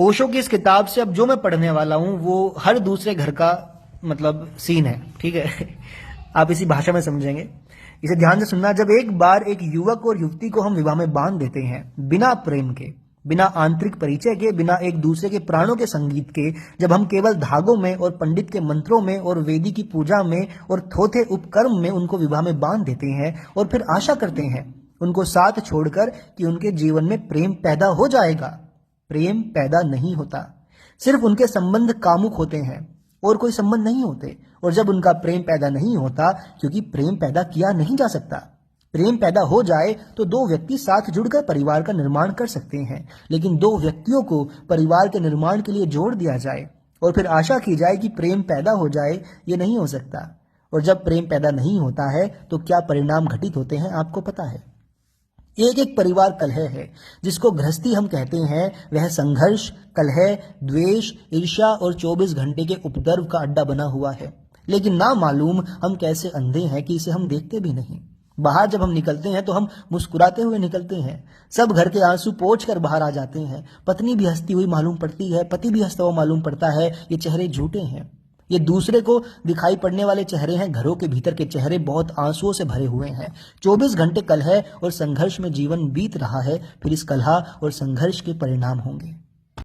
ओशो की इस किताब से अब जो मैं पढ़ने वाला हूं वो हर दूसरे घर का मतलब सीन है, ठीक है। आप इसी भाषा में समझेंगे, इसे ध्यान से सुनना। जब एक बार एक युवक और युवती को हम विवाह में बांध देते हैं, बिना प्रेम के, बिना आंतरिक परिचय के, बिना एक दूसरे के प्राणों के संगीत के, जब हम केवल धागों में और पंडित के मंत्रों में और वेदी की पूजा में और थोथे उपकर्म में उनको विवाह में बांध देते हैं और फिर आशा करते हैं उनको साथ छोड़कर कि उनके जीवन में प्रेम पैदा हो जाएगा, प्रेम पैदा नहीं होता। सिर्फ उनके संबंध कामुक होते हैं और कोई संबंध नहीं होते। और जब उनका प्रेम पैदा नहीं होता, क्योंकि प्रेम पैदा किया नहीं जा सकता। प्रेम पैदा हो जाए तो दो व्यक्ति साथ जुड़कर परिवार का निर्माण कर सकते हैं, लेकिन दो व्यक्तियों को परिवार के निर्माण के लिए जोड़ दिया जाए और फिर आशा की जाए कि प्रेम पैदा हो जाए, ये नहीं हो सकता। और जब प्रेम पैदा नहीं होता है तो क्या परिणाम घटित होते हैं आपको पता है। एक एक परिवार कलह है, जिसको गृहस्थी हम कहते हैं। वह संघर्ष, कलह, द्वेष, ईर्ष्या और 24 घंटे के उपद्रव का अड्डा बना हुआ है। लेकिन ना मालूम हम कैसे अंधे हैं कि इसे हम देखते भी नहीं। बाहर जब हम निकलते हैं तो हम मुस्कुराते हुए निकलते हैं। सब घर के आंसू पोंछ कर बाहर आ जाते हैं। पत्नी भी हंसती हुई मालूम पड़ती है, पति भी हंसता हुआ मालूम पड़ता है। ये चेहरे झूठे हैं, ये दूसरे को दिखाई पड़ने वाले चेहरे हैं। घरों के भीतर के चेहरे बहुत आंसुओं से भरे हुए हैं। 24 घंटे कलह और संघर्ष में जीवन बीत रहा है। फिर इस कलह और संघर्ष के परिणाम होंगे।